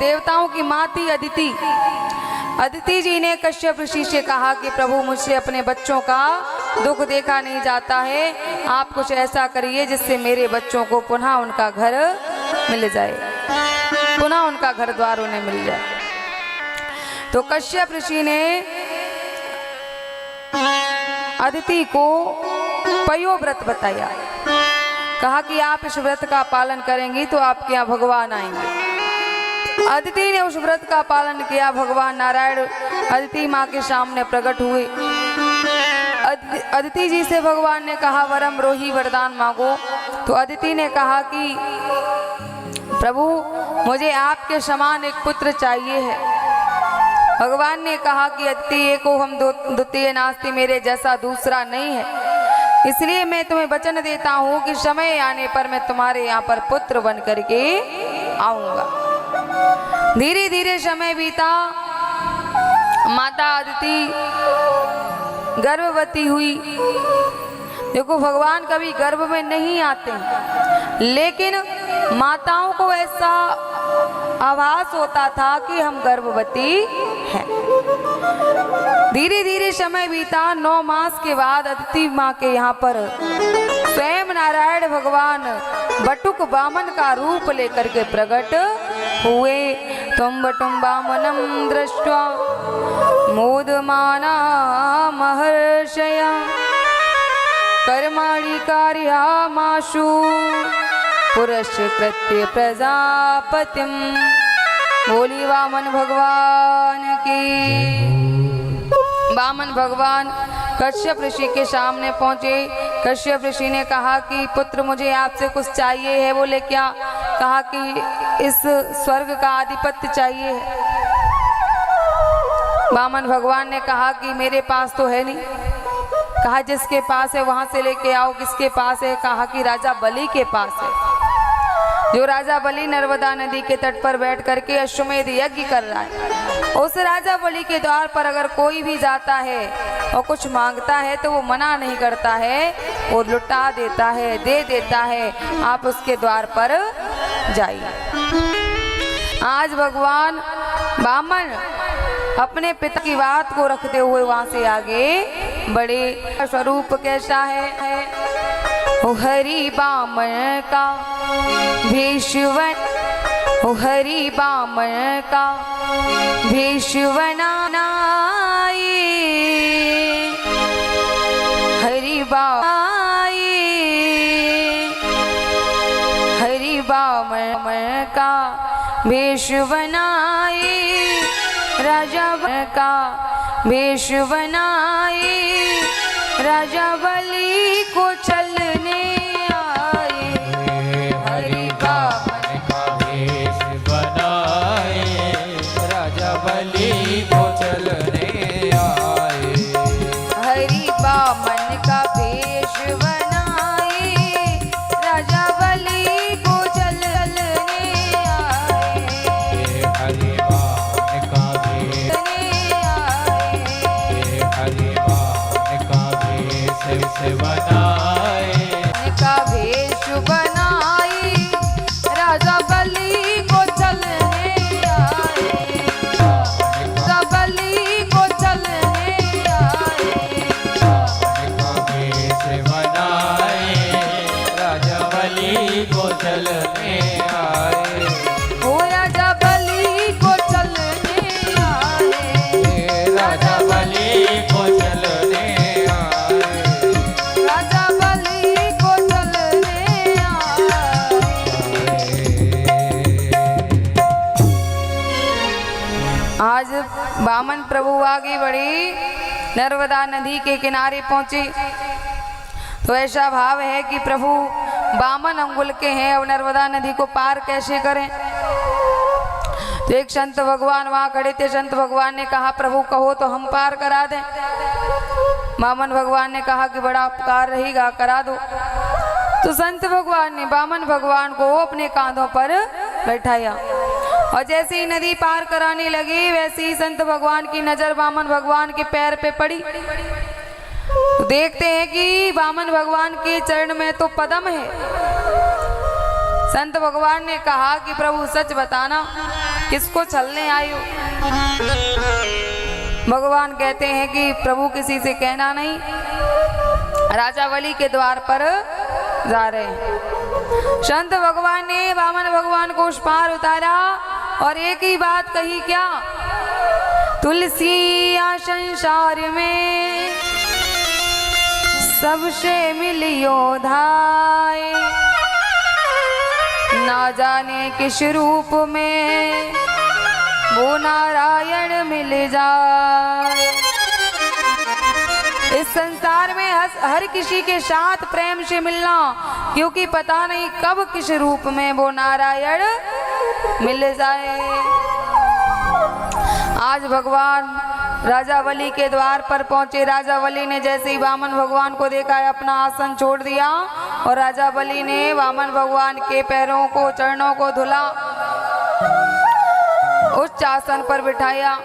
देवताओं की माँ थी अदिति। अदिति जी ने कश्यप ऋषि से कहा कि प्रभु मुझसे अपने बच्चों का दुख देखा नहीं जाता है, आप कुछ ऐसा करिए जिससे मेरे बच्चों को पुनः उनका घर मिल जाए, पुनः उनका घर द्वार उन्हें मिल जाए। तो कश्यप ऋषि ने अदिति को पयोव्रत बताया, कहा कि आप इस व्रत का पालन करेंगी तो आपके यहाँ भगवान आएंगे। अदिति ने उस व्रत का पालन किया। भगवान नारायण अदिति माँ के सामने प्रकट हुए। अदिति जी से भगवान ने कहा वरम रोही वरदान मांगो। तो अदिति ने कहा कि प्रभु मुझे आपके समान एक पुत्र चाहिए है। भगवान ने कहा कि अदिति एको हम द्वितीय नास्ति, मेरे जैसा दूसरा नहीं है, इसलिए मैं तुम्हें वचन देता हूँ कि समय आने पर मैं तुम्हारे यहाँ पर पुत्र बन करके आऊंगा। धीरे धीरे समय बीता। माता अदिति गर्भवती हुई। देखो भगवान कभी गर्भ में नहीं आते, लेकिन माताओं को ऐसा आभास होता था कि हम गर्भवती हैं। धीरे धीरे समय बीता। 9 मास के बाद अदिति माँ के यहाँ पर स्वयं नारायण भगवान बटुक बामन का रूप लेकर के प्रकट हुए। तुम बटुम बामनम दृष्ट्वा मोदमाना महर्षया कर्माणि कार्यामाशु पुरस्कृत्य प्रजापतिम। बोली वामन भगवान की। वामन भगवान कश्यप ऋषि के सामने पहुंचे। कश्यप ऋषि ने कहा कि पुत्र मुझे आपसे कुछ चाहिए है। बोले क्या? कहा कि इस स्वर्ग का आधिपत्य चाहिए है। वामन भगवान ने कहा कि मेरे पास तो है नहीं। कहा जिसके पास है वहां से लेके आओ। किसके पास है? कहा कि राजा बलि के पास है। जो राजा बलि नर्मदा नदी के तट पर बैठ करके अश्वमेध यज्ञ कर रहा है, उस राजा बलि के द्वार पर अगर कोई भी जाता है और कुछ मांगता है तो वो मना नहीं करता है, वो लुटा देता है, दे देता है। आप उसके द्वार पर जाइए। आज भगवान वामन अपने पिता की बात को रखते हुए वहां से आगे बड़े। स्वरूप कैसा है? ओ हरि वामन का भीष्मन, ओ हरि वामन का भीष्मनाए, हरि वामन, हरि वामन का भीष्मनाए, राजा का भेष बनाए, राजा बलि को चलने आए। हरि वामन का भेष बनाए, राजा बलि को चलने आए। हरि वामन का भेष बनाए, राजा बलि को चलने आए। हरि का भेष बनाए, राजा बलि को चलने आए। राजा बलि को चलने आए। का भेष बनाए, राजा बलि को चलने आए। ओ राजा बलि को चलने आए। राजा बलि को चलने आज वामन प्रभु आगे बढ़े, नर्मदा नदी के किनारे पहुंचे। तो ऐसा भाव है कि प्रभु वामन अंगुल के हैं, और नर्मदा नदी को पार कैसे करें। तो एक संत भगवान वहां खड़े थे। संत भगवान ने कहा प्रभु कहो तो हम पार करा दें। वामन भगवान ने कहा कि बड़ा उपकार रहेगा, करा दो। तो संत भगवान ने वामन भगवान को अपने कांधों पर बैठाया, और जैसे ही नदी पार कराने लगे वैसे ही संत भगवान की नजर वामन भगवान के पैर पे पड़ी। तो देखते हैं कि वामन भगवान के चरण में तो पद्म है। संत भगवान ने कहा कि प्रभु सच बताना, किसको छलने आए हो? भगवान कहते हैं कि प्रभु किसी से कहना नहीं, राजा बलि के द्वार पर जा रहे हैं। संत भगवान ने वामन भगवान को उस पार उतारा और एक ही बात कही, क्या? तुलसी या संसार में सबसे मिलियो धाय, ना जाने किस रूप में वो नारायण मिल जाए। इस संसार में हर किसी के साथ प्रेम से मिलना, क्योंकि पता नहीं कब किस रूप में वो नारायण मिल जाए। आज भगवान राजा बलि के द्वार पर पहुंचे। राजा बलि ने जैसे ही वामन भगवान को देखा है अपना आसन छोड़ दिया और राजा बलि ने वामन भगवान के पैरों को, चरणों को धुला, उच्च आसन पर बिठाया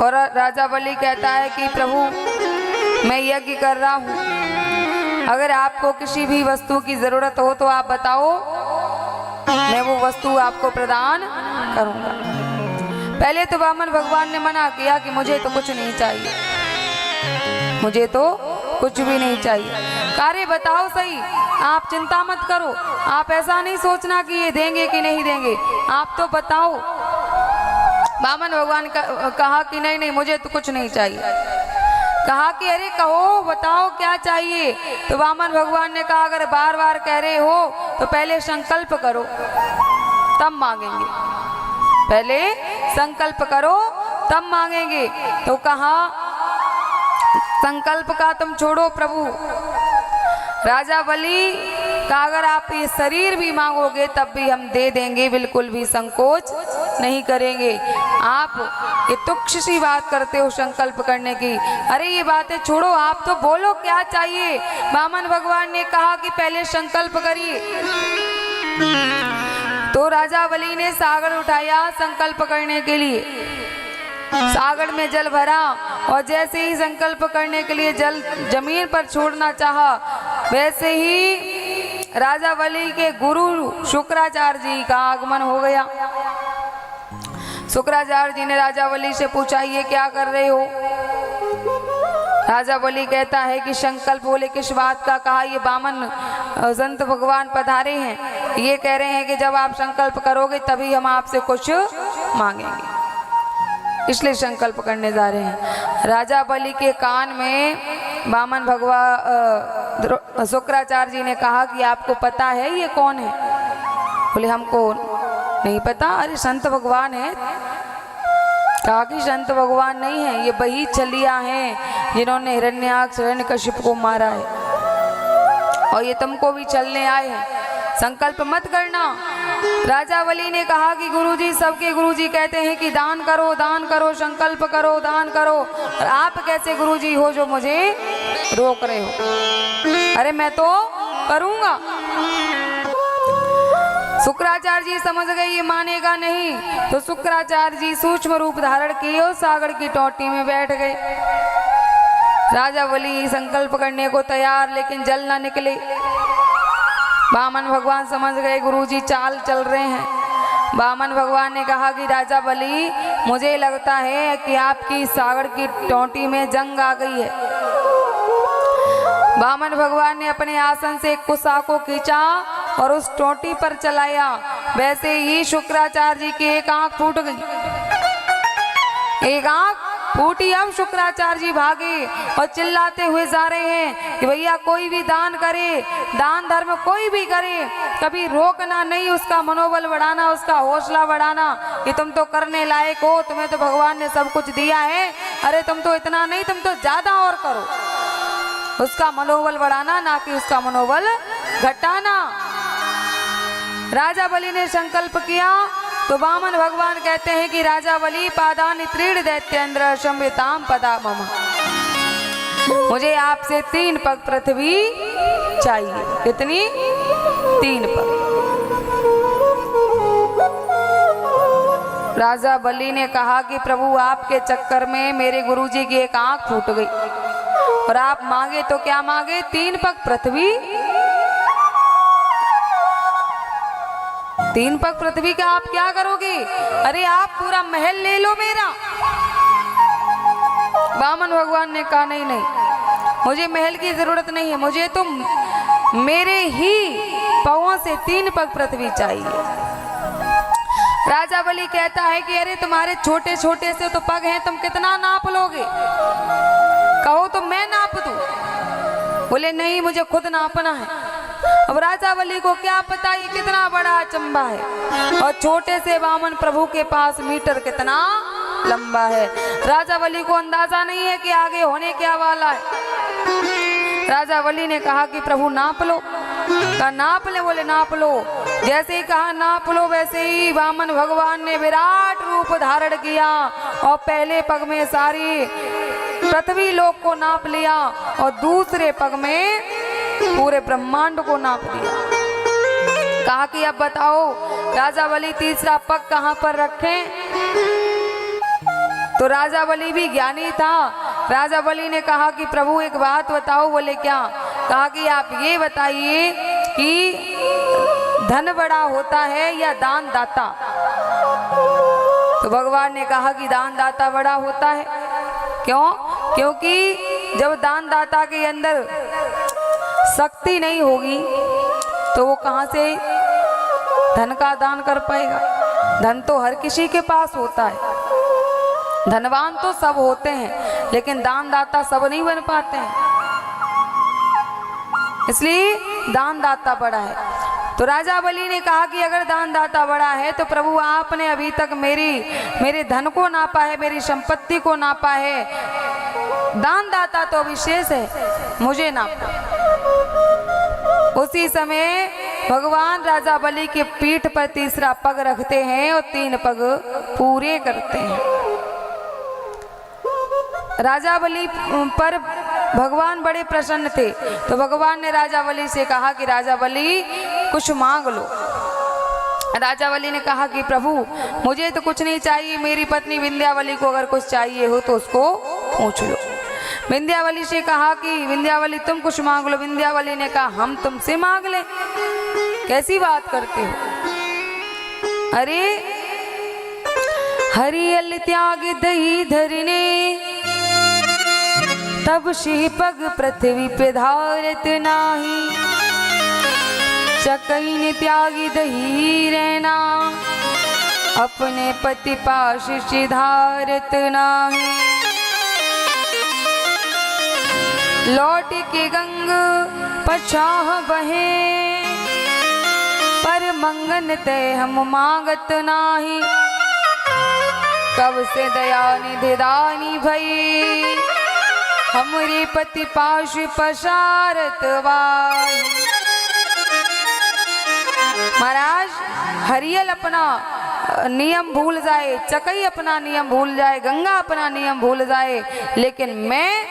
और राजा बलि कहता है कि प्रभु मैं यज्ञ कर रहा हूँ, अगर आपको किसी भी वस्तु की जरूरत हो तो आप बताओ, मैं वो वस्तु आपको प्रदान करूँगा। पहले तो वामन भगवान ने मना किया कि मुझे तो कुछ नहीं चाहिए, मुझे तो कुछ भी नहीं चाहिए। कार्य बताओ सही, आप चिंता मत करो, आप ऐसा नहीं सोचना कि ये देंगे कि नहीं देंगे, आप तो बताओ। वामन भगवान कहा कि नहीं नहीं मुझे तो कुछ नहीं चाहिए। कहा कि अरे कहो, बताओ क्या चाहिए। तो वामन भगवान ने कहा अगर बार बार कह रहे हो तो पहले संकल्प करो तब मांगेंगे, पहले संकल्प करो तब मांगेंगे। तो कहा संकल्प का तुम छोड़ो प्रभु, राजा बलि का अगर आप ये शरीर भी मांगोगे तब भी हम दे देंगे, बिल्कुल भी संकोच नहीं करेंगे। आप ये तुच्छ सी बात करते हो संकल्प करने की, अरे ये बातें छोड़ो, आप तो बोलो क्या चाहिए। वामन भगवान ने कहा कि पहले संकल्प करिए। तो राजा बलि ने सागर उठाया संकल्प करने के लिए, सागर में जल भरा और जैसे ही संकल्प करने के लिए जल जमीन पर छोड़ना चाहा, वैसे ही राजा बलि के गुरु शुक्राचार्य जी का आगमन हो गया। शुक्राचार्य जी ने राजा बलि से पूछा ये क्या कर रहे हो? राजा बलि कहता है कि संकल्प। बोले किस बात का? कहा ये वामन संत भगवान पधारे हैं, ये कह रहे हैं कि जब आप संकल्प करोगे तभी हम आपसे कुछ मांगेंगे, इसलिए संकल्प करने जा रहे हैं। राजा बलि के कान में वामन भगवान शुक्राचार्य जी ने कहा कि आपको पता है ये कौन है? बोले हमको नहीं पता। अरे संत भगवान है। कहा कि संत भगवान नहीं है, ये वही छलिया हैं जिन्होंने हिरण्याक्ष हिरण्यकशिप को मारा है और ये तुमको भी चलने आए हैं, संकल्प मत करना। राजा बलि ने कहा कि गुरुजी, सबके गुरुजी कहते हैं कि दान करो, दान करो, संकल्प करो, दान करो, और आप कैसे गुरुजी हो जो मुझे रोक रहे हो? अरे मैं तो करूंगा। शुक्राचार्य जी समझ गए ये मानेगा नहीं, तो शुक्राचार्य जी सूक्ष्म रूप धारण किए और सागर की टोटी में बैठ गए। राजा बलि संकल्प करने को तैयार, लेकिन जल ना निकले। वामन भगवान समझ गए गुरुजी चाल चल रहे हैं। वामन भगवान ने कहा कि राजा बलि, मुझे लगता है कि आपकी सागर की टोटी में जंग आ गई है। वामन भगवान ने अपने आसन से कुशा को खींचा और उस टोटी पर चलाया। वैसे ही शुक्राचार्य जी की एक आंख फूट गई, एक आंख फूटी। अब शुक्राचार्य जी भागे और चिल्लाते हुए जा रहे हैं कि भैया कोई भी दान करे, दान धर्म कोई भी करे, कभी रोकना नहीं, उसका मनोबल बढ़ाना, उसका हौसला बढ़ाना कि तुम तो करने लायक हो, तुम्हें तो भगवान ने सब कुछ दिया है, अरे तुम तो इतना नहीं, तुम तो ज्यादा और करो। उसका मनोबल बढ़ाना, ना कि उसका मनोबल घटाना। राजा बलि ने संकल्प किया तो वामन भगवान कहते हैं कि राजा बलि पादानि त्रीण दैत्येन्द्र संविताम पदा मम, मुझे आपसे 3 पग पृथ्वी चाहिए। कितनी? 3 पग। राजा बलि ने कहा कि प्रभु आपके चक्कर में मेरे गुरुजी की एक आंख फूट गई और आप मांगे तो क्या मांगे? 3 पग पृथ्वी। 3 पग पृथ्वी का आप क्या करोगे? अरे आप पूरा महल ले लो मेरा। वामन भगवान ने कहा नहीं नहीं, मुझे महल की जरूरत नहीं है, मुझे तो मेरे ही पांवों से 3 पग पृथ्वी चाहिए। राजा बलि कहता है कि अरे तुम्हारे छोटे छोटे से तो पग हैं, तुम कितना नाप लोगे? कहो तो मैं नाप दूं। बोले नहीं, मुझे खुद नापना है। अब राजा बलि को क्या पता ये कितना बड़ा अचंबा है, और छोटे से वामन प्रभु के पास मीटर कितना लंबा है। राजा बलि को अंदाजा नहीं है कि आगे होने क्या वाला है। राजा बलि ने कहा कि प्रभु नाप लो। कहा नाप ले? बोले नाप लो। जैसे ही कहा नाप लो, वैसे ही वामन भगवान ने विराट रूप धारण किया और पहले पग में सारी पृथ्वी लोक को नाप लिया और दूसरे पग में पूरे ब्रह्मांड को नाप दिया। कहा कि अब बताओ राजा बलि तीसरा पग कहां पर रखें? तो राजा बलि भी ज्ञानी था। राजा बलि ने कहा कि प्रभु एक बात बताओ। बोले क्या? कहा कि आप ये बताइए कि धन बड़ा होता है या दान दाता? तो भगवान ने कहा कि दान दाता बड़ा होता है। क्यों? क्योंकि जब दान दाता के अंदर शक्ति नहीं होगी तो वो कहां से धन का दान कर पाएगा? धन तो हर किसी के पास होता है, धनवान तो सब होते हैं, लेकिन दान दाता सब नहीं बन पाते हैं। इसलिए दान दाता बड़ा है। तो राजा बलि ने कहा कि अगर दान दाता बड़ा है तो प्रभु आपने अभी तक मेरे धन को नापा है, मेरी संपत्ति को नापा है, दान दाता तो विशेष है, मुझे नापा। उसी समय भगवान राजा बलि के पीठ पर तीसरा पग रखते हैं और 3 पग पूरे करते हैं। राजा बलि पर भगवान बड़े प्रसन्न थे, तो भगवान ने राजा बलि से कहा कि राजा बलि कुछ मांग लो। राजा बलि ने कहा कि प्रभु मुझे तो कुछ नहीं चाहिए, मेरी पत्नी विंध्यावली को अगर कुछ चाहिए हो तो उसको पूछ लो। विंध्यावली से कहा कि विंध्यावली तुम कुछ मांग लो। विंध्यावली ने कहा हम तुमसे मांग ले, कैसी बात करते हो? अरे हरियल त्याग दही धरने, तब से पग पृथ्वी पे धारत नाही, चकैन त्यागी दही रहना, अपने पति पास से धारत नाही। लौट के गंग पछाह बहे, पर मंगन ते हम मांगत नाही, कब से दया निधि दानी भई, हमरे पति पाश पशारत वाई। महाराज हरियल अपना नियम भूल जाए, चकई अपना नियम भूल जाए, गंगा अपना नियम भूल जाए, लेकिन मैं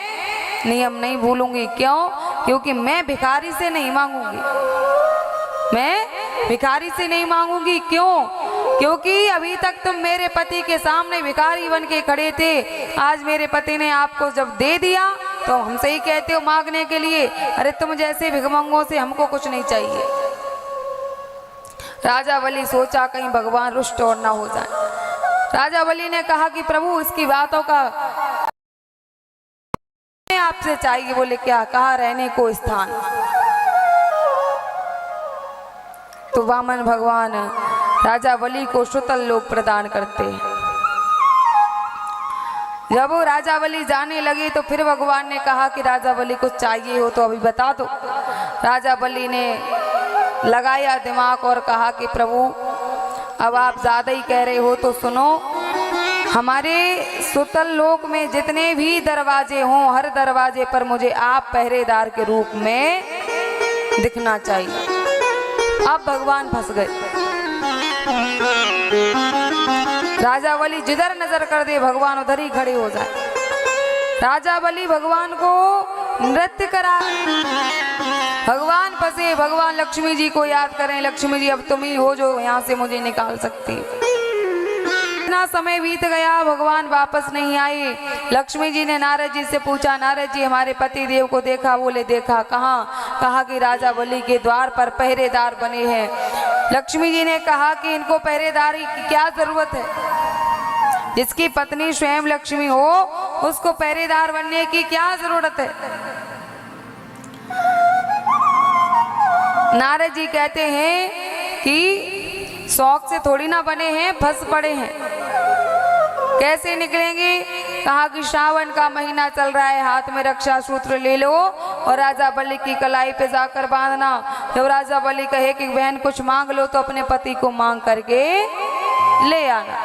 नियम नहीं भूलूंगी। क्यों? क्योंकि मैं भिखारी से नहीं मांगूंगी, मैं भिखारी से नहीं मांगूंगी। क्यों? क्योंकि अभी तक तुम मेरे पति के सामने भिखारी बन के खड़े थे, आज मेरे पति ने आपको जब दे दिया तो हमसे ही कहते हो मांगने के लिए। अरे तुम जैसे भिखमंगों से हमको कुछ नहीं चाहिए। राजा बलि सोचा कहीं भगवान रुष्ट और ना हो जाए। राजा बलि ने कहा कि प्रभु इसकी बातों का आपसे चाहिए। बोले क्या? कहा रहने को स्थान। तो वामन भगवान राजा बलि को सुतल लोक प्रदान करते हैं। जब वो राजा बलि जाने लगे तो फिर भगवान ने कहा कि राजा बलि कुछ चाहिए हो तो अभी बता दो। राजा बलि ने लगाया दिमाग और कहा कि प्रभु अब आप ज़्यादा ही कह रहे हो तो सुनो, हमारे सुतल लोक में जितने भी दरवाजे हों, हर दरवाजे पर मुझे आप पहरेदार के रूप में दिखना चाहिए। अब भगवान फंस गए। राजा बलि जिधर नजर कर दे भगवान उधर ही खड़े हो जाए। राजा बलि भगवान को नृत्य करा, भगवान फंसे। भगवान लक्ष्मी जी को याद करें, लक्ष्मी जी अब तुम ही हो जो यहाँ से मुझे निकाल सकती। इतना समय बीत गया, भगवान वापस नहीं आए। लक्ष्मी जी ने नारद जी से पूछा, नारद जी हमारे पति देव को देखा? बोले देखा। कहाँ? कहा कि राजा बलि के द्वार पर पहरेदार बने हैं। लक्ष्मी जी ने कहा कि इनको पहरेदारी की क्या जरूरत है, जिसकी पत्नी स्वयं लक्ष्मी हो उसको पहरेदार बनने की क्या जरूरत है। नारद जी कहते हैं कि शौक से थोड़ी ना बने हैं, फंस पड़े हैं। कैसे निकलेंगे? कहा कि श्रावण का महीना चल रहा है, हाथ में रक्षा सूत्र ले लो और राजा बलि की कलाई पे जाकर बांधना। जब राजा बलि कहे कि बहन कुछ मांग लो तो अपने पति को मांग करके ले आना।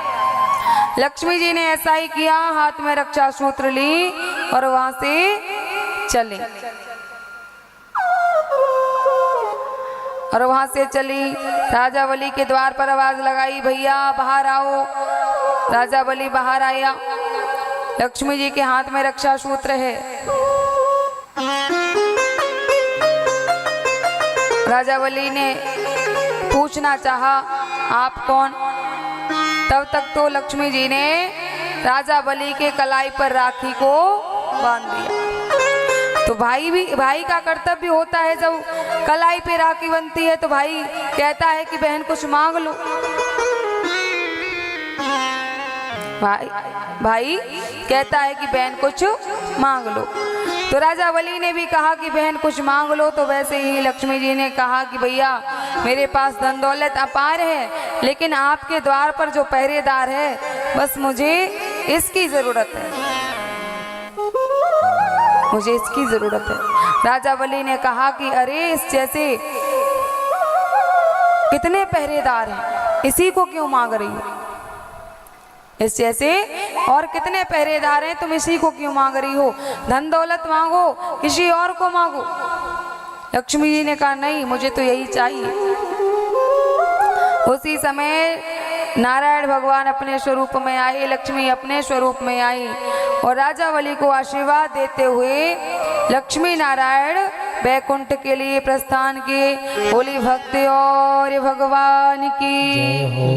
लक्ष्मी जी ने ऐसा ही किया, हाथ में रक्षा सूत्र ली और वहां से चली और वहां से चली। राजा बलि के द्वार पर आवाज लगाई, भैया बाहर आओ। राजा बलि बाहर आया, लक्ष्मी जी के हाथ में रक्षा सूत्र है। राजा बलि ने पूछना चाहा, आप कौन? तब तक तो लक्ष्मी जी ने राजा बलि के कलाई पर राखी को बांध दिया। तो भाई का कर्तव्य होता है, जब कलाई पे राखी बनती है तो भाई कहता है कि बहन कुछ मांग लो। भाई कहता है कि बहन कुछ मांग लो। तो राजा बलि ने भी कहा कि बहन कुछ मांग लो। तो वैसे ही लक्ष्मी जी ने कहा कि भैया मेरे पास धन दौलत अपार है, लेकिन आपके द्वार पर जो पहरेदार है बस मुझे इसकी जरूरत है, मुझे इसकी जरूरत है। राजा बलि ने कहा कि अरे इस जैसे कितने पहरेदार हैं, इसी को क्यों मांग रही हो? इस जैसे और कितने पहरेदार हैं, तुम इसी को क्यों मांग रही हो? धन दौलत मांगो, किसी और को मांगो। लक्ष्मी जी ने कहा नहीं, मुझे तो यही चाहिए। उसी समय नारायण भगवान अपने स्वरूप में आए, लक्ष्मी अपने स्वरूप में आई और राजा बलि को आशीर्वाद देते हुए लक्ष्मी नारायण वैकुंठ के लिए प्रस्थान किए। बोली भक्ति और भगवान की।